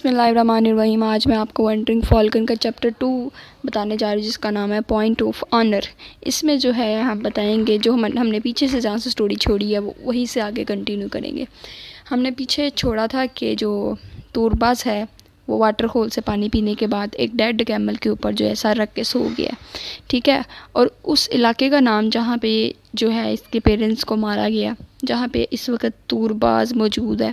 بسم اللہ الرحمن الرحیم۔ آج میں آپ کو ونٹرنگ فالکن کا چیپٹر 2 بتانے جا رہی ہوں، جس کا نام ہے پوائنٹ آف آنر۔ اس میں جو ہے ہم بتائیں گے جو ہم نے پیچھے سے جہاں سے سٹوری چھوڑی ہے وہیں سے آگے کنٹینیو کریں گے۔ ہم نے پیچھے چھوڑا تھا کہ جو تورباز ہے وہ واٹر ہول سے پانی پینے کے بعد ایک ڈیڈ کیمل کے اوپر جو ہے سر رکھ کے سو گیا، ٹھیک ہے۔ اور اس علاقے کا نام جہاں پہ جو ہے اس کے پیرنٹس کو مارا گیا، جہاں پہ اس وقت تورباز موجود ہے،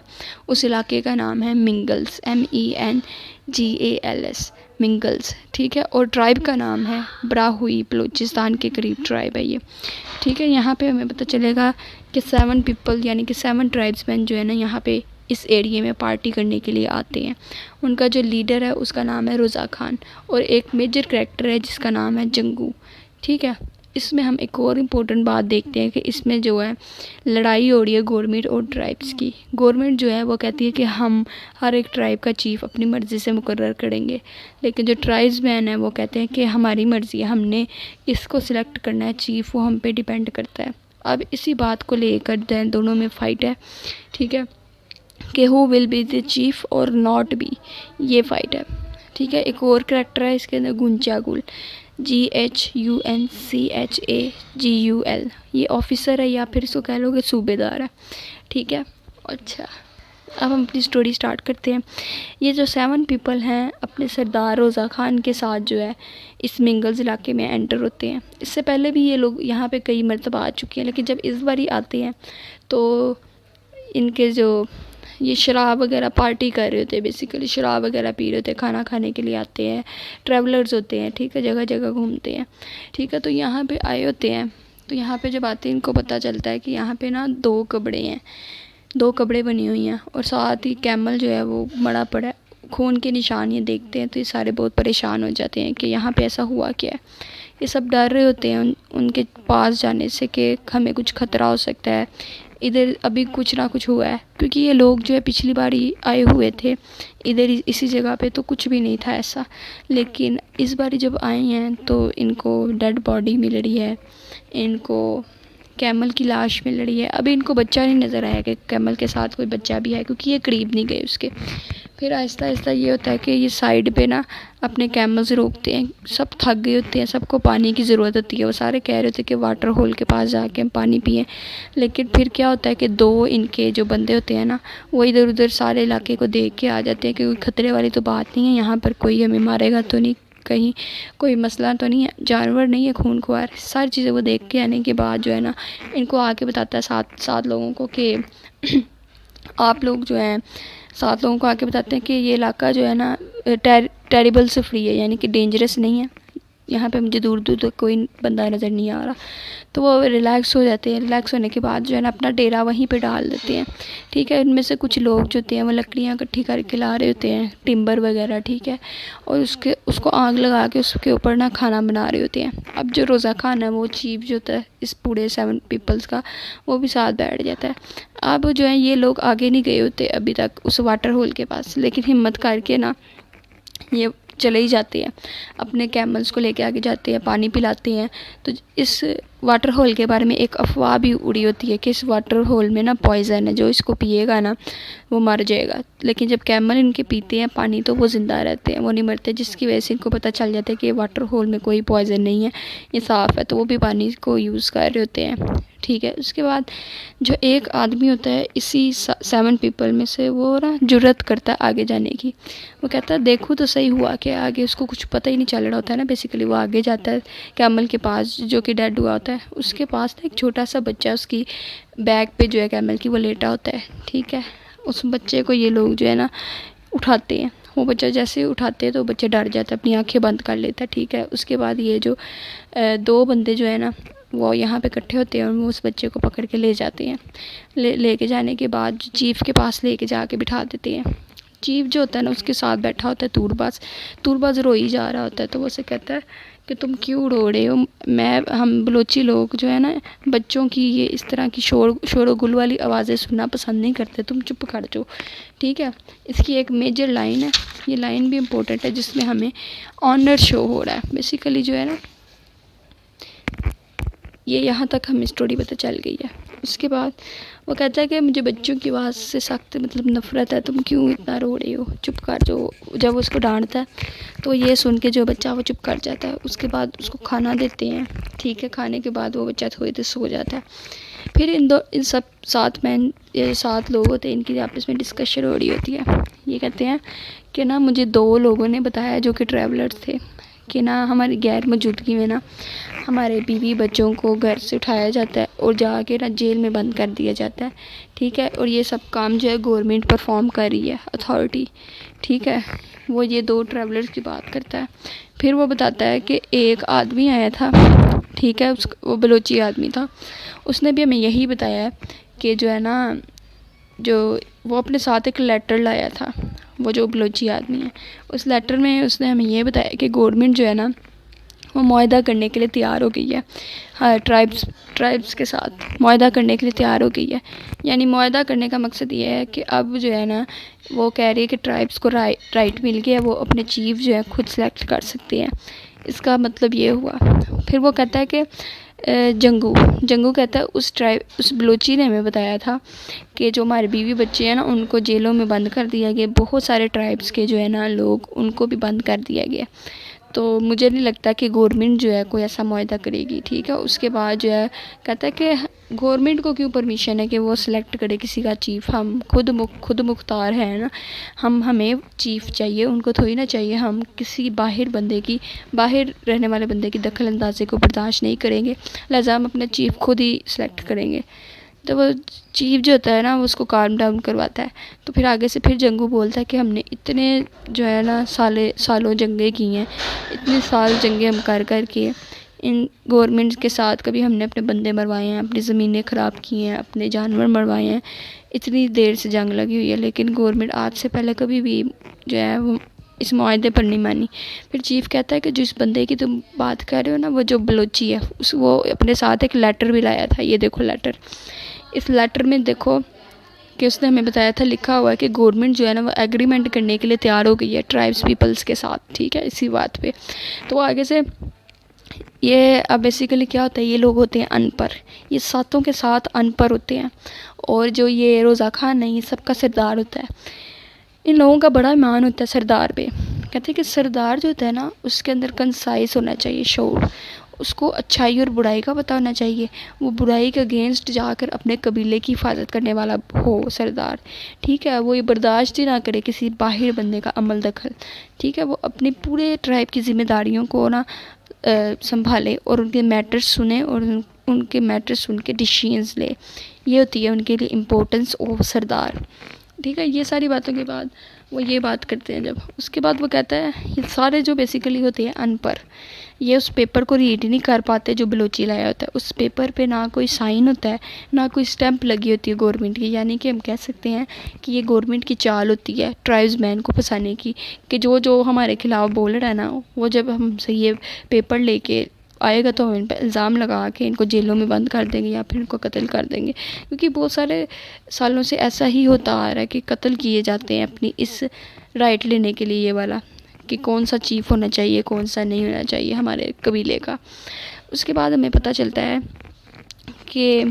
اس علاقے کا نام ہے منگلز، MENGALS، منگلز، ٹھیک ہے۔ اور ٹرائب کا نام ہے براہوئی، بلوچستان کے قریب ٹرائب ہے یہ، ٹھیک ہے۔ یہاں پہ ہمیں پتہ چلے گا کہ 7 پیپل یعنی کہ 7 ٹرائبس مین جو ہے نا یہاں پہ اس ایریے میں پارٹی کرنے کے لیے آتے ہیں۔ ان کا جو لیڈر ہے اس کا نام ہے رضا خان، اور ایک میجر کریکٹر ہے جس کا نام ہے جنگو، ٹھیک ہے۔ اس میں ہم ایک اور امپورٹنٹ بات دیکھتے ہیں کہ اس میں جو ہے لڑائی ہو رہی ہے گورنمنٹ اور ٹرائبس کی۔ گورنمنٹ جو ہے وہ کہتی ہے کہ ہم ہر ایک ٹرائب کا چیف اپنی مرضی سے مقرر کریں گے، لیکن جو ٹرائبس مین ہیں وہ کہتے ہیں کہ ہماری مرضی ہے، ہم نے اس کو سلیکٹ کرنا ہے چیف، وہ ہم پہ ڈیپینڈ کرتا ہے۔ اب اسی بات کو لے کر دونوں میں فائٹ ہے، ٹھیک ہے، کہ ہو ول بی دی چیف اور ناٹ بی، یہ فائٹ ہے، ٹھیک ہے۔ ایک اور کریکٹر ہے اس کے اندر گنچاگل، GHUNCHAGUL، یہ آفیسر ہے یا پھر اس کو کہہ لو کہ صوبے دار ہے، ٹھیک ہے۔ اچھا، اب ہم اپنی سٹوری سٹارٹ کرتے ہیں۔ یہ جو 7 پیپل ہیں اپنے سردار رضا خان کے ساتھ جو ہے اس منگلز علاقے میں انٹر ہوتے ہیں۔ اس سے پہلے بھی یہ لوگ یہاں پہ کئی مرتبہ آ چکے ہیں، لیکن جب اس باری آتے ہیں تو ان کے جو یہ شراب وغیرہ پارٹی کر رہے ہوتے ہیں، بیسیکلی شراب وغیرہ پی رہے ہوتے ہیں، کھانا کھانے کے لیے آتے ہیں، ٹریولرز ہوتے ہیں، ٹھیک ہے، جگہ جگہ گھومتے ہیں، ٹھیک ہے۔ تو یہاں پہ آئے ہوتے ہیں، تو یہاں پہ جب آتے ہیں ان کو پتہ چلتا ہے کہ یہاں پہ نا 2 قبریں ہیں، 2 قبریں بنی ہوئی ہیں، اور ساتھ ہی کیمل جو ہے وہ مڑا پڑا ہے، خون کے نشان یہ دیکھتے ہیں تو یہ سارے بہت پریشان ہو جاتے ہیں کہ یہاں پہ ایسا ہوا کیا ہے۔ یہ سب ڈر رہے ہوتے ہیں ان کے پاس جانے سے کہ ہمیں کچھ خطرہ ہو سکتا ہے، ادھر ابھی کچھ نہ کچھ ہوا ہے، کیونکہ یہ لوگ جو ہے پچھلی باری آئے ہوئے تھے ادھر اسی جگہ پہ تو کچھ بھی نہیں تھا ایسا، لیکن اس باری جب آئے ہیں تو ان کو ڈیڈ باڈی مل رہی ہے، ان کو کیمل کی لاش مل رہی ہے۔ ابھی ان کو بچہ نہیں نظر آیا کہ کیمل کے ساتھ کوئی بچہ بھی ہے، کیونکہ یہ قریب نہیں گئے اس کے۔ پھر آہستہ آہستہ یہ ہوتا ہے کہ یہ سائڈ پہ نا اپنے کیملز روکتے ہیں، سب تھک گئے ہوتے ہیں، سب کو پانی کی ضرورت ہوتی ہے، وہ سارے کہہ رہے ہوتے ہیں کہ واٹر ہول کے پاس جا کے ہم پانی پئیں، لیکن پھر کیا ہوتا ہے کہ 2 ان کے جو بندے ہوتے ہیں نا وہ ادھر ادھر سارے علاقے کو دیکھ کے آ جاتے ہیں کہ کوئی خطرے والی تو بات نہیں ہے، یہاں پر کوئی ہمیں مارے گا تو نہیں، کہیں کوئی مسئلہ تو نہیں ہے، جانور نہیں ہے خون خوار، ساری چیزیں وہ دیکھ کے آنے کے بعد جو ہے نا ان کو آ کے بتاتا ہے 7 لوگوں کو کہ آپ لوگ جو ہیں 7 لوگوں کو آ کے بتاتے ہیں کہ یہ علاقہ جو ہے نا ٹیریبل سے فری ہے، یعنی کہ ڈینجرس نہیں ہے، یہاں پہ مجھے دور دور تک کوئی بندہ نظر نہیں آ رہا۔ تو وہ ریلیکس ہو جاتے ہیں، ریلیکس ہونے کے بعد جو ہے نا اپنا ڈیرا وہیں پہ ڈال دیتے ہیں، ٹھیک ہے۔ ان میں سے کچھ لوگ جو ہوتے ہیں وہ لکڑیاں اکٹھی کر کے لا رہے ہوتے ہیں، ٹمبر وغیرہ، ٹھیک ہے، اور اس کو آگ لگا کے اس کے اوپر نا کھانا بنا رہے ہوتے ہیں۔ اب جو رضا خان ہے وہ چیف جو ہوتا ہے اس پورے 7 پیپلز کا، وہ بھی ساتھ بیٹھ جاتا ہے۔ اب جو ہے یہ لوگ آگے نہیں گئے ہوتے ابھی تک اس واٹر ہول کے پاس، لیکن ہمت کر کے نا یہ چلے ہی جاتے ہیں، اپنے کیملز کو لے کے آگے جاتے ہیں، پانی پلاتے ہیں۔ تو اس واٹر ہول کے بارے میں ایک افواہ بھی اڑی ہوتی ہے کہ اس واٹر ہول میں نا پوائزن ہے، جو اس کو پیے گا نا وہ مر جائے گا، لیکن جب کیمل ان کے پیتے ہیں پانی تو وہ زندہ رہتے ہیں، وہ نہیں مرتے، جس کی وجہ سے ان کو پتہ چل جاتا ہے کہ یہ واٹر ہول میں کوئی پوائزن نہیں ہے، یہ صاف ہے، تو وہ بھی پانی کو یوز کر رہے ہوتے ہیں، ٹھیک ہے۔ اس کے بعد جو ایک آدمی ہوتا ہے اسی 7 پیپل میں سے، وہ نا جرات کرتا ہے آگے جانے کی، وہ کہتا ہے دیکھو تو صحیح ہوا کہ آگے، اس کو کچھ پتہ ہی نہیں چل رہا ہوتا ہے نا، بیسیکلی وہ آگے جاتا ہے کیمل کے پاس جو کہ ڈیڈ ہوا ہوتا ہے، اس کے پاس نا ایک چھوٹا سا بچہ اس کی بیک پہ جو ہے کیمل کی وہ لیٹا ہوتا ہے، ٹھیک ہے۔ اس بچے کو یہ لوگ جو ہے نا اٹھاتے ہیں، وہ بچہ جیسے ہی اٹھاتے ہیں تو بچہ ڈر جاتا ہے، اپنی آنکھیں بند کر لیتا ہے، ٹھیک ہے۔ اس کے بعد یہ جو 2 بندے جو ہے نا وہ یہاں پہ اکٹھے ہوتے ہیں اور وہ اس بچے کو پکڑ کے لے جاتے ہیں، لے کے جانے کے بعد چیف کے پاس لے کے جا کے بٹھا دیتے ہیں۔ چیف جو ہوتا ہے نا اس کے ساتھ بیٹھا ہوتا ہے تورباز روئی جا رہا ہوتا ہے، تو وہ اسے کہتا ہے کہ تم کیوں رو رہے ہو، ہم بلوچی لوگ جو ہے نا بچوں کی یہ اس طرح کی شور و گل والی آوازیں سننا پسند نہیں کرتے، تم چپ کر جاؤ، ٹھیک ہے۔ اس کی ایک میجر لائن ہے، یہ لائن بھی امپورٹنٹ ہے، جس میں ہمیں آنر شو ہو رہا ہے، بیسیکلی جو ہے نا یہ یہاں تک ہمیں اسٹوری پتہ چل گئی ہے۔ اس کے بعد وہ کہتا ہے کہ مجھے بچوں کی آواز سے سخت مطلب نفرت ہے، تم کیوں اتنا رو رہی ہو، چپ کر جو. جب اس کو ڈانٹتا ہے تو یہ سن کے جو بچہ وہ چپ کر جاتا ہے. اس کے بعد اس کو کھانا دیتے ہیں، ٹھیک ہے. کھانے کے بعد وہ بچہ تھوڑی دیر سو جاتا ہے. پھر ان سب 7 لوگ ہوتے ہیں، ان کی آپس میں ڈسکشن ہو رہی ہوتی ہے. یہ کہتے ہیں کہ نا مجھے 2 لوگوں نے بتایا جو کہ ٹریولرز تھے کہ نا ہماری غیر موجودگی میں نا ہمارے بیوی بچوں کو گھر سے اٹھایا جاتا ہے اور جا کے نا جیل میں بند کر دیا جاتا ہے، ٹھیک ہے. اور یہ سب کام جو ہے گورنمنٹ پرفارم کر رہی ہے، اتھارٹی، ٹھیک ہے. وہ یہ 2 ٹریولرز کی بات کرتا ہے. پھر وہ بتاتا ہے کہ ایک آدمی آیا تھا، ٹھیک ہے. وہ بلوچی آدمی تھا. اس نے بھی ہمیں یہی بتایا ہے کہ جو ہے نا جو وہ اپنے ساتھ ایک لیٹر لایا تھا، وہ جو بلوچی آدمی ہے. اس لیٹر میں اس نے ہمیں یہ بتایا کہ گورنمنٹ جو ہے نا وہ معاہدہ کرنے کے لیے تیار ہو گئی ہے، ہاں ٹرائبس کے ساتھ معاہدہ کرنے کے لیے تیار ہو گئی ہے. یعنی معاہدہ کرنے کا مقصد یہ ہے کہ اب جو ہے نا وہ کہہ رہی ہے کہ ٹرائبس کو رائٹ مل گیا، وہ اپنے چیف جو ہے خود سلیکٹ کر سکتے ہیں. اس کا مطلب یہ ہوا. پھر وہ کہتا ہے کہ جنگو کہتا ہے اس بلوچی نے ہمیں بتایا تھا کہ جو ہمارے بیوی بچے ہیں نا ان کو جیلوں میں بند کر دیا گیا، بہت سارے ٹرائبس کے جو ہے نا لوگ ان کو بھی بند کر دیا گیا. تو مجھے نہیں لگتا کہ گورنمنٹ جو ہے کوئی ایسا معاہدہ کرے گی، ٹھیک ہے. اس کے بعد جو ہے کہتا ہے کہ گورنمنٹ کو کیوں پرمیشن ہے کہ وہ سلیکٹ کرے کسی کا چیف، ہم خود مختار ہیں نا. ہمیں چیف چاہیے، ان کو تھوڑی نہ چاہیے. ہم کسی باہر رہنے والے بندے کی دخل اندازی کو برداشت نہیں کریں گے، لہٰذا ہم اپنا چیف خود ہی سلیکٹ کریں گے. تو وہ چیف جو ہوتا ہے نا وہ اس کو کالم ڈاؤن کرواتا ہے. تو پھر آگے سے پھر جنگو بولتا ہے کہ ہم نے اتنے جو ہے نا سالوں جنگیں کی ہیں، اتنے سال جنگیں ہم کر کے ان گورنمنٹ کے ساتھ کبھی ہم نے اپنے بندے مروائے ہیں، اپنی زمینیں خراب کی ہیں، اپنے جانور مروائے ہیں. اتنی دیر سے جنگ لگی ہوئی ہے لیکن گورنمنٹ آج سے پہلے کبھی بھی جو ہے وہ اس معاہدے پر نہیں مانی. پھر چیف کہتا ہے کہ جس بندے کی تم بات کر رہے ہو نا وہ جو بلوچی ہے، وہ اپنے ساتھ ایک لیٹر بھی لایا تھا. یہ دیکھو لیٹر، اس لیٹر میں دیکھو کہ اس نے ہمیں بتایا تھا، لکھا ہوا ہے کہ گورنمنٹ جو ہے نا وہ ایگریمنٹ کرنے کے لیے تیار ہو گئی ہے ٹرائبس پیپلز کے ساتھ، ٹھیک ہے، اسی بات پہ. تو آگے سے یہ اب بیسیکلی کیا ہوتا ہے، یہ لوگ ہوتے ہیں ان پڑھ، یہ 7 کے 7 ان پڑھ ہوتے ہیں. اور جو یہ روزہ خان ہے یہ سب کا سردار ہوتا ہے. ان لوگوں کا بڑا ایمان ہوتا ہے سردار پہ. کہتے ہیں کہ سردار جو ہوتا ہے نا اس کے اندر کنسائز ہونا چاہیے، شعور. اس کو اچھائی اور برائی کا پتہ ہونا چاہیے. وہ برائی کے اگینسٹ جا کر اپنے قبیلے کی حفاظت کرنے والا ہو سردار، ٹھیک ہے. وہ یہ برداشت ہی نہ کرے کسی باہر بندے کا عمل دخل، ٹھیک ہے. وہ اپنے پورے ٹرائب کی ذمہ داریوں کو نا سنبھالے اور ان کے میٹرز سنے اور ان کے میٹرز سن کے ڈیسیژنز لے. یہ ہوتی ہے ان کے لیے امپورٹنس آف سردار، ٹھیک ہے. یہ ساری باتوں کے بعد وہ یہ بات کرتے ہیں. جب اس کے بعد وہ کہتا ہے یہ سارے جو بیسیکلی ہوتے ہیں ان پڑھ، یہ اس پیپر کو ریڈ ہی نہیں کر پاتے جو بلوچی لایا ہوتا ہے. اس پیپر پہ نہ کوئی سائن ہوتا ہے، نہ کوئی اسٹیمپ لگی ہوتی ہے گورنمنٹ کی. یعنی کہ ہم کہہ سکتے ہیں کہ یہ گورنمنٹ کی چال ہوتی ہے ٹرائبز مین کو پھنسانے کی، کہ جو ہمارے خلاف بول رہا ہے نا وہ جب ہم سے یہ پیپر لے کے آئے گا تو ہم ان پہ الزام لگا کے ان کو جیلوں میں بند کر دیں گے یا پھر ان کو قتل کر دیں گے. کیونکہ بہت سارے سالوں سے ایسا ہی ہوتا آ رہا ہے کہ قتل کیے جاتے ہیں اپنی اس رائٹ لینے کے لیے، یہ والا کہ کون سا چیف ہونا چاہیے کون سا نہیں ہونا چاہیے ہمارے قبیلے کا. اس کے بعد ہمیں پتہ چلتا ہے کہ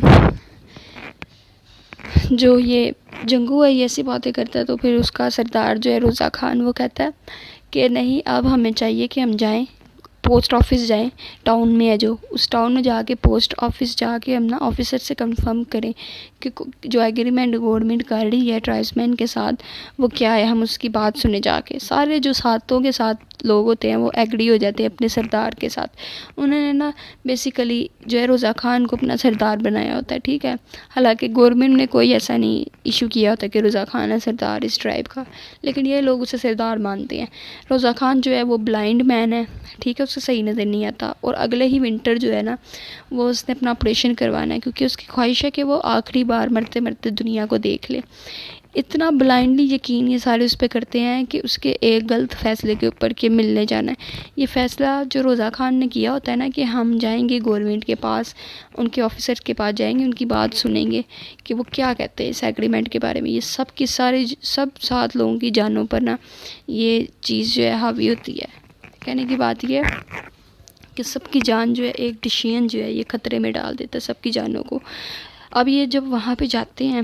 جو یہ جنگو ہے یہ ایسی باتیں کرتا ہے. تو پھر اس کا سردار جو ہے روزہ خان وہ کہتا ہے کہ نہیں، اب ہمیں چاہیے کہ ہم جائیں پوسٹ آفس جائیں، ٹاؤن میں ہے جو اس ٹاؤن میں جا کے پوسٹ آفس جا کے ہم نا آفیسر سے کنفرم کریں کہ جو ایگریمنٹ گورنمنٹ کر رہی ہے ٹرائبس مین کے ساتھ وہ کیا ہے. ہم اس کی بات سنے جا کے. سارے جو 7 کے 7 لوگ ہوتے ہیں وہ ایگری ہو جاتے ہیں اپنے سردار کے ساتھ. انہوں نے نا بیسیکلی جو ہے روزہ خان کو اپنا سردار بنایا ہوتا ہے، ٹھیک ہے. حالانکہ گورنمنٹ نے کوئی ایسا نہیں ایشو کیا ہوتا کہ روزہ خان ہے سردار اس ٹرائب کا، لیکن یہ لوگ اسے سردار مانتے ہیں. روزہ خان جو ہے وہ بلائنڈ مین ہے، ٹھیک ہے، اسے صحیح نظر نہیں آتا. اور اگلے ہی ونٹر جو ہے نا وہ اس نے اپنا آپریشن کروانا ہے کیونکہ اس کی خواہش ہے کہ وہ آخری بار مرتے مرتے دنیا کو دیکھ لے. اتنا بلائنڈلی یقین یہ سارے اس پہ کرتے ہیں کہ اس کے ایک غلط فیصلے کے اوپر کہ ملنے جانا ہے. یہ فیصلہ جو روزہ خان نے کیا ہوتا ہے نا کہ ہم جائیں گے گورنمنٹ کے پاس، ان کے آفیسر کے پاس جائیں گے، ان کی بات سنیں گے کہ وہ کیا کہتے ہیں اس ایگریمنٹ کے بارے میں. یہ سب کی سب 7 لوگوں کی جانوں پر نا یہ چیز جو ہے حاوی ہوتی ہے. کہنے کی بات یہ ہے کہ سب کی جان جو ہے ایک ڈیسیژن جو ہے یہ خطرے میں ڈال دیتا ہے سب کی جانوں کو. اب یہ جب وہاں پہ جاتے ہیں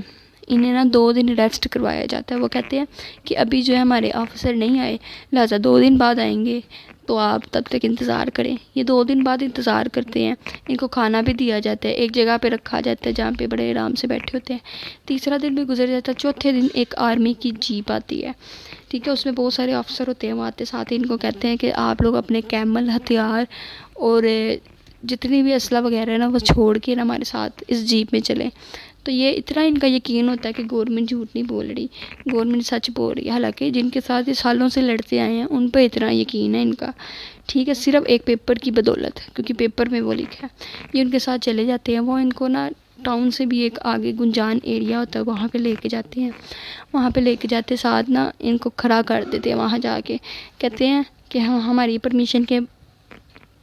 انہیں نا 2 دن ریسٹ کروایا جاتا ہے. وہ کہتے ہیں کہ ابھی جو ہے ہمارے آفیسر نہیں آئے, لہٰذا 2 دن بعد آئیں گے, تو آپ تب تک انتظار کریں. یہ 2 دن بعد انتظار کرتے ہیں. ان کو کھانا بھی دیا جاتا ہے, ایک جگہ پہ رکھا جاتا ہے جہاں پہ بڑے آرام سے بیٹھے ہوتے ہیں. تیسرا دن بھی گزر جاتا ہے. چوتھے دن ایک آرمی کی جیپ آتی ہے, ٹھیک ہے, اس میں بہت سارے افسر ہوتے ہیں. وہ آتے ساتھ ہی ان کو کہتے ہیں کہ آپ لوگ اپنے کیمل, ہتھیار اور جتنی بھی اسلحہ وغیرہ ہے نا وہ چھوڑ کے نا ہمارے ساتھ اس جیپ میں چلیں. تو یہ اتنا ان کا یقین ہوتا ہے کہ گورنمنٹ جھوٹ نہیں بول رہی, گورنمنٹ سچ بول رہی ہے. حالانکہ جن کے ساتھ یہ سالوں سے لڑتے آئے ہیں ان پہ اتنا یقین ہے ان کا, ٹھیک ہے, صرف ایک پیپر کی بدولت, کیونکہ پیپر میں وہ لکھا ہے. یہ ان کے ساتھ چلے جاتے ہیں. وہ ان کو نا ٹاؤن سے بھی ایک آگے گنجان ایریا ہوتا ہے, وہاں پہ لے کے جاتے ہیں. وہاں پہ لے کے جاتے ساتھ نا ان کو کھڑا کر دیتے ہیں وہاں جا کے. کہتے ہیں کہ ہماری پرمیشن کے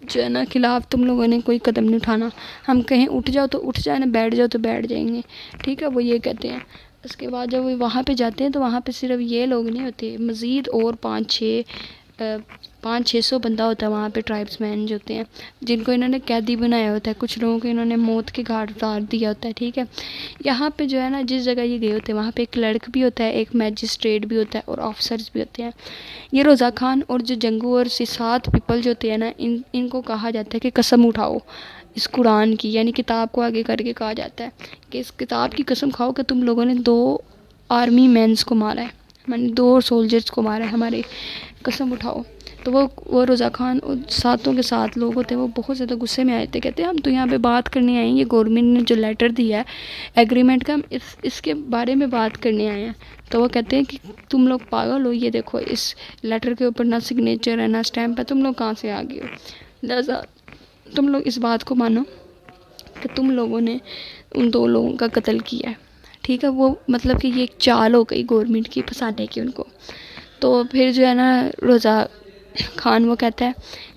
جو ہے نا خلاف تم لوگوں نے کوئی قدم نہیں اٹھانا. ہم کہیں اٹھ جاؤ تو اٹھ جائیں, نا بیٹھ جاؤ تو بیٹھ جائیں گے, ٹھیک ہے, وہ یہ کہتے ہیں. اس کے بعد جب وہ وہاں پہ جاتے ہیں تو وہاں پہ صرف یہ لوگ نہیں ہوتے, مزید اور 500-600 بندہ ہوتا ہے وہاں پہ, ٹرائبس مین جو ہوتے ہیں جن کو انہوں نے قیدی بنایا ہوتا ہے. کچھ لوگوں کو انہوں نے موت کے گھاٹ اتار دیا ہوتا ہے, ٹھیک ہے. یہاں پہ جو ہے نا جس جگہ یہ گئے ہوتے ہیں وہاں پہ ایک کلرک بھی ہوتا ہے, ایک میجسٹریٹ بھی ہوتا ہے اور آفیسرز بھی ہوتے ہیں. یہ روزہ خان اور جو جنگو اور 7 پیپل جو ہوتے ہیں نا ان کو کہا جاتا ہے کہ قسم اٹھاؤ اس قرآن کی, یعنی کتاب کو آگے کر کے کہا جاتا ہے کہ اس کتاب کی قسم کھاؤ کہ تم لوگوں نے 2 آرمی مینس کو مارا ہے, میں نے 2 سولجرز کو مارا ہے ہمارے, قسم اٹھاؤ. تو وہ روزہ خان 7 کے 7 لوگ ہوتے ہیں, وہ بہت زیادہ غصے میں آئے تھے. کہتے ہیں ہم تو یہاں پہ بات کرنے آئے ہیں, یہ گورنمنٹ نے جو لیٹر دیا ہے ایگریمنٹ کا, ہم اس کے بارے میں بات کرنے آئے ہیں. تو وہ کہتے ہیں کہ تم لوگ پاگل ہو, یہ دیکھو اس لیٹر کے اوپر نہ سگنیچر ہے نہ اسٹیمپ ہے, تم لوگ کہاں سے آ گئے ہو. لہٰذا تم لوگ اس بات کو مانو کہ تم لوگوں نے ان 2 لوگوں کا قتل کیا ہے, ٹھیک ہے. وہ مطلب کہ یہ ایک چال ہو گئی گورنمنٹ کی پھنسانے کی ان کو. تو پھر جو ہے نا روزہ خان وہ کہتا ہے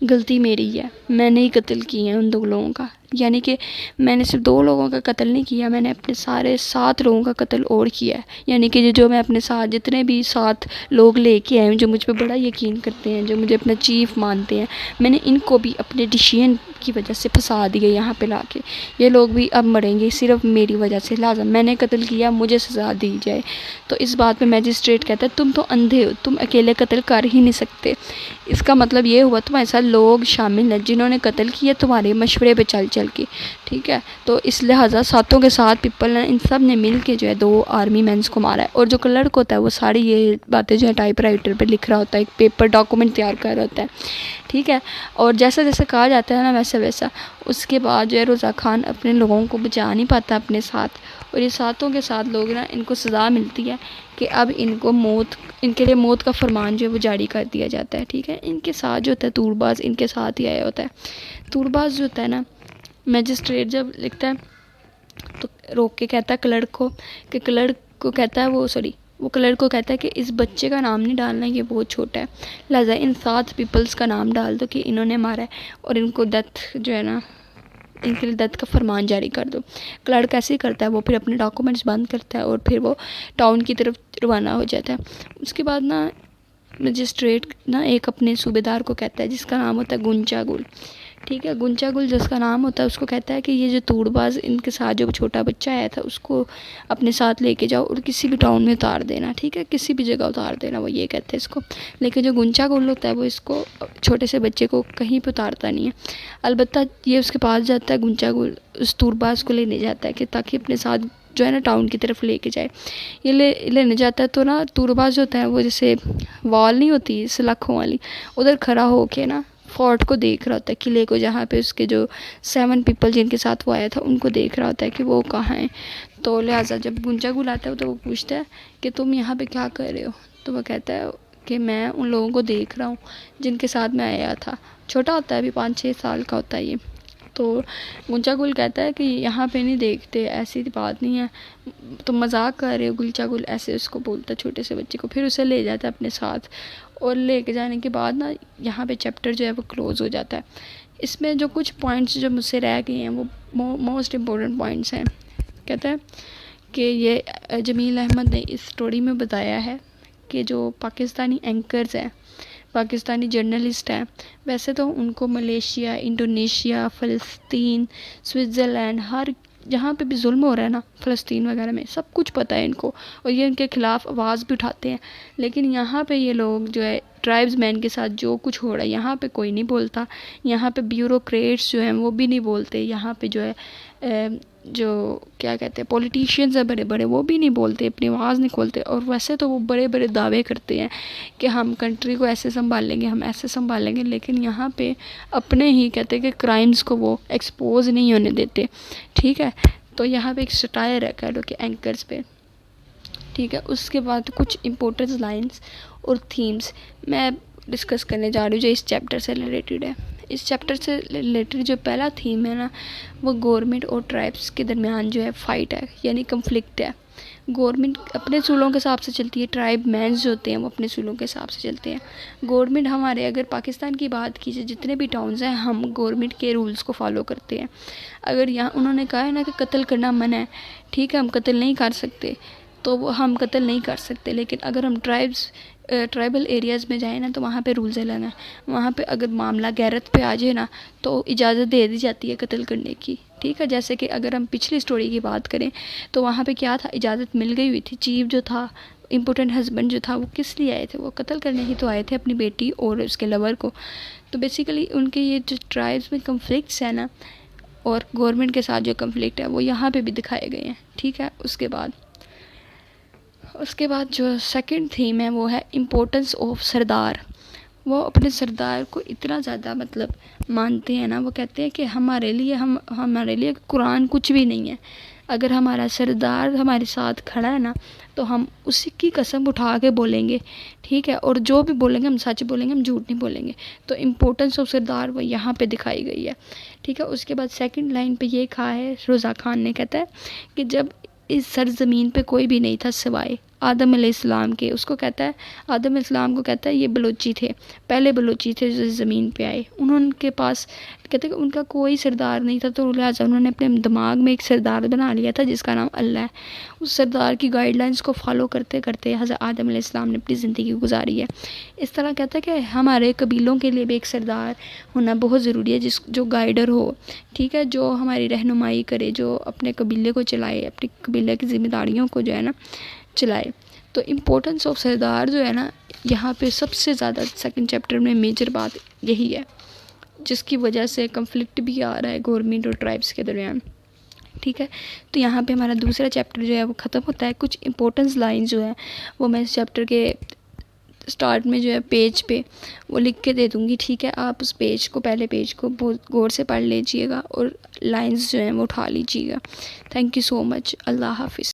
غلطی میری ہے, میں نے ہی قتل کی ہے ان 2 لوگوں کا, یعنی کہ میں نے صرف 2 لوگوں کا قتل نہیں کیا, میں نے اپنے سارے 7 لوگوں کا قتل اور کیا ہے. یعنی کہ جو میں اپنے ساتھ جتنے بھی 7 لوگ لے کے آئے ہیں جو مجھ پہ بڑا یقین کرتے ہیں, جو مجھے اپنا چیف مانتے ہیں, میں نے ان کو بھی اپنے ڈیسیژن کی وجہ سے پھنسا دیا یہاں پہ لا کے. یہ لوگ بھی اب مریں گے صرف میری وجہ سے, لہٰذا میں نے قتل کیا, مجھے سزا دی جائے. تو اس بات پہ میجسٹریٹ کہتا ہے تم تو اندھے ہو, تم اکیلے قتل کر ہی نہیں سکتے. اس کا مطلب یہ ہوا تمہارے ساتھ لوگ شامل ہیں جنہوں نے قتل کیا تمہارے مشورے پہ چل چل کے, ٹھیک ہے. تو اس لہٰذا 7 کے 7 پیپل نے ان سب نے مل کے جو ہے 2 آرمی مینس کو مارا ہے. اور جو کلرک ہوتا ہے وہ ساری یہ باتیں جو ہے ٹائپ رائٹر پہ لکھ رہا ہوتا ہے, ایک پیپر ڈاکومنٹ تیار کر رہا ہوتا ہے, ٹھیک ہے. اور جیسا جیسا کہا جاتا ہے نا ویسا ویسا اس کے بعد جو ہے روزہ خان اپنے لوگوں کو بچا نہیں پاتا اپنے ساتھ, اور یہ 7 کے 7 لوگ نا ان کو سزا ملتی ہے کہ اب ان کو ان کے لیے موت کا فرمان جو ہے وہ جاری کر دیا جاتا ہے, ٹھیک ہے. ان کے ساتھ جو ہوتا ہے تور باز ان کے ساتھ ہی آیا ہوتا ہے. تور باز جو ہوتا ہے نا میجسٹریٹ جب لکھتا ہے تو روک کے کہتا ہے کلرک کو, کہ کلرک کو کہتا ہے وہ کلرک کو کہتا ہے کہ اس بچے کا نام نہیں ڈالنا, یہ بہت چھوٹا ہے, لہٰذا ان 7 پیپلز کا نام ڈال دو کہ انہوں نے مارا ہے, اور ان کو ڈیتھ جو ہے نا ان کے لیے ڈیتھ کا فرمان جاری کر دو. کلرک ایسے ہی کرتا ہے, وہ پھر اپنے ڈاکومنٹس بند کرتا ہے اور پھر وہ ٹاؤن کی طرف روانہ ہو جاتا ہے. اس کے بعد نا مجسٹریٹ نا ایک اپنے صوبے دار کو کہتا ہے جس کا نام ہوتا ہے گنچا گل, ٹھیک ہے. گنچا گل جس کا نام ہوتا ہے اس کو کہتا ہے کہ یہ جو توڑ باز ان کے ساتھ جو چھوٹا بچہ آیا تھا اس کو اپنے ساتھ لے کے جاؤ اور کسی بھی ٹاؤن میں اتار دینا, ٹھیک ہے, کسی بھی جگہ اتار دینا, وہ یہ کہتے ہیں اس کو. لیکن جو گنچا گل ہوتا ہے وہ اس کو چھوٹے سے بچے کو کہیں پہ اتارتا نہیں ہے. البتہ یہ اس کے پاس جاتا ہے گنچا گل, اس توڑ باز کو لینے جاتا ہے کہ تاکہ اپنے ساتھ جو ہے نا ٹاؤن کی طرف لے کے جائے. یہ لینے جاتا ہے تو نا تور باز جو ہوتا ہے وہ جیسے وال نہیں ہوتی سلاخوں والی, ادھر کھڑا ہو کے نا فورٹ کو دیکھ رہا ہوتا ہے, قلعے کو, جہاں پہ اس کے جو 7 پیپل جن کے ساتھ وہ آیا تھا ان کو دیکھ رہا ہوتا ہے کہ وہ کہاں ہیں. تو لہٰذا جب گنچا گل آتا ہے تو وہ پوچھتا ہے کہ تم یہاں پہ کیا کر رہے ہو. تو وہ کہتا ہے کہ میں ان لوگوں کو دیکھ رہا ہوں جن کے ساتھ میں آیا تھا. چھوٹا ہوتا ہے, ابھی 5-6 سال کا ہوتا ہے یہ. تو گنچا گل کہتا ہے کہ یہاں پہ نہیں دیکھتے, ایسی بات نہیں ہے, تم مذاق کر رہے ہو. گنچا گل ایسے اس کو بولتا ہے چھوٹے سے بچے کو, پھر اسے لے جاتا ہے اپنے ساتھ, اور لے کے جانے کے بعد نا یہاں پہ چیپٹر جو ہے وہ کلوز ہو جاتا ہے. اس میں جو کچھ پوائنٹس جو مجھ سے رہ گئے ہیں وہ موسٹ امپورٹنٹ پوائنٹس ہیں. کہتا ہے کہ یہ جمیل احمد نے اس اسٹوری میں بتایا ہے کہ جو پاکستانی اینکرز ہیں, پاکستانی جرنلسٹ ہیں, ویسے تو ان کو ملیشیا, انڈونیشیا, فلسطین, سوئٹزرلینڈ, ہر جہاں پہ بھی ظلم ہو رہا ہے نا فلسطین وغیرہ میں، سب کچھ پتہ ہے ان کو، اور یہ ان کے خلاف آواز بھی اٹھاتے ہیں. لیکن یہاں پہ یہ لوگ جو ہے ٹرائبز مین کے ساتھ جو کچھ ہو رہا ہے یہاں پہ کوئی نہیں بولتا. یہاں پہ بیوروکریٹس جو ہیں وہ بھی نہیں بولتے. یہاں پہ جو ہے جو کیا کہتے ہیں پولیٹیشینز ہیں بڑے بڑے، وہ بھی نہیں بولتے، اپنی آواز نہیں کھولتے. اور ویسے تو وہ بڑے بڑے دعوے کرتے ہیں کہ ہم کنٹری کو ایسے سنبھال لیں گے، ہم ایسے سنبھال لیں گے، لیکن یہاں پہ اپنے ہی کہتے ہیں کہ کرائمز کو وہ ایکسپوز نہیں ہونے دیتے. ٹھیک ہے، تو یہاں پہ ایک سٹائر ہے کہہ لو کہ اینکرز پہ. ٹھیک ہے، اس کے بعد کچھ امپورٹنس لائنز اور تھیمز میں ڈسکس کرنے جا رہی ہوں جو اس چیپٹر سے ریلیٹڈ ہے. اس چیپٹر سے ریلیٹڈ جو پہلا تھیم ہے نا وہ گورنمنٹ اور ٹرائبس کے درمیان جو ہے فائٹ ہے، یعنی کنفلکٹ ہے. گورنمنٹ اپنے اصولوں کے حساب سے چلتی ہے، ٹرائب مینز جو ہوتے ہیں وہ اپنے اصولوں کے حساب سے چلتے ہیں. گورنمنٹ ہمارے اگر پاکستان کی بات کی جائے جتنے بھی ٹاؤنز ہیں ہم گورنمنٹ کے رولز کو فالو کرتے ہیں. اگر یہاں انہوں نے کہا ہے نا کہ قتل کرنا منع ہے، ٹھیک ہے، ہم قتل نہیں کر سکتے تو وہ ہم قتل نہیں کر سکتے. لیکن اگر ہم ٹرائبل ایریاز میں جائیں نا تو وہاں پہ رولز الگ ہیں. وہاں پہ اگر معاملہ غیرت پہ آ جائے نا تو اجازت دے دی جاتی ہے قتل کرنے کی. ٹھیک ہے، جیسے کہ اگر ہم پچھلی سٹوری کی بات کریں تو وہاں پہ کیا تھا، اجازت مل گئی ہوئی تھی. چیف جو تھا، امپورٹنٹ ہسبینڈ جو تھا، وہ کس لیے آئے تھے؟ وہ قتل کرنے ہی تو آئے تھے اپنی بیٹی اور اس کے لور کو. تو بیسیکلی ان کے یہ جو ٹرائبس میں کنفلکٹس ہیں نا اور گورنمنٹ کے ساتھ جو کنفلکٹ ہے وہ یہاں پہ بھی دکھائے گئے ہیں. ٹھیک ہے، اس کے بعد جو سیکنڈ تھیم ہے وہ ہے امپورٹنس آف سردار. وہ اپنے سردار کو اتنا زیادہ مطلب مانتے ہیں نا، وہ کہتے ہیں کہ ہمارے لیے قرآن کچھ بھی نہیں ہے. اگر ہمارا سردار ہمارے ساتھ کھڑا ہے نا تو ہم اسی کی قسم اٹھا کے بولیں گے. ٹھیک ہے، اور جو بھی بولیں گے ہم سچ بولیں گے، ہم جھوٹ نہیں بولیں گے. تو امپورٹنس آف سردار وہ یہاں پہ دکھائی گئی ہے. ٹھیک ہے، اس کے بعد سیکنڈ لائن پہ یہ کہا ہے رضا خان نے، کہتا ہے کہ جب اس سرزمین پہ کوئی بھی نہیں تھا سوائے آدم علیہ السلام کے. اس کو کہتا ہے، آدم علیہ السلام کو کہتا ہے یہ بلوچی تھے، پہلے بلوچی تھے جو زمین پہ آئے. انہوں کے پاس کہتے ہیں کہ ان کا کوئی سردار نہیں تھا، تو لہٰذا انہوں نے اپنے دماغ میں ایک سردار بنا لیا تھا جس کا نام اللہ ہے. اس سردار کی گائیڈ لائنس کو فالو کرتے کرتے حضرت آدم علیہ السلام نے اپنی زندگی گزاری ہے. اس طرح کہتا ہے کہ ہمارے قبیلوں کے لیے بھی ایک سردار ہونا بہت ضروری ہے، جو گائیڈر ہو. ٹھیک ہے، جو ہماری رہنمائی کرے، جو اپنے قبیلے کو چلائے، اپنی قبیلے کی ذمہ داریوں کو جو ہے نا چلائے. تو امپورٹنس آف سردار جو ہے نا یہاں پہ سب سے زیادہ سیکنڈ چیپٹر میں میجر بات یہی ہے، جس کی وجہ سے کنفلکٹ بھی آ رہا ہے گورنمنٹ اور ٹرائبس کے درمیان. ٹھیک ہے، تو یہاں پہ ہمارا دوسرا چیپٹر جو ہے وہ ختم ہوتا ہے. کچھ امپورٹنس لائن جو ہیں وہ میں اس چیپٹر کے سٹارٹ میں جو ہے پیج پہ وہ لکھ کے دے دوں گی. ٹھیک ہے، آپ اس پہلے پیج کو بہت غور سے پڑھ لیجئے گا اور لائنز جو ہیں وہ اٹھا لیجئے گا. تھینک یو سو مچ. اللہ حافظ.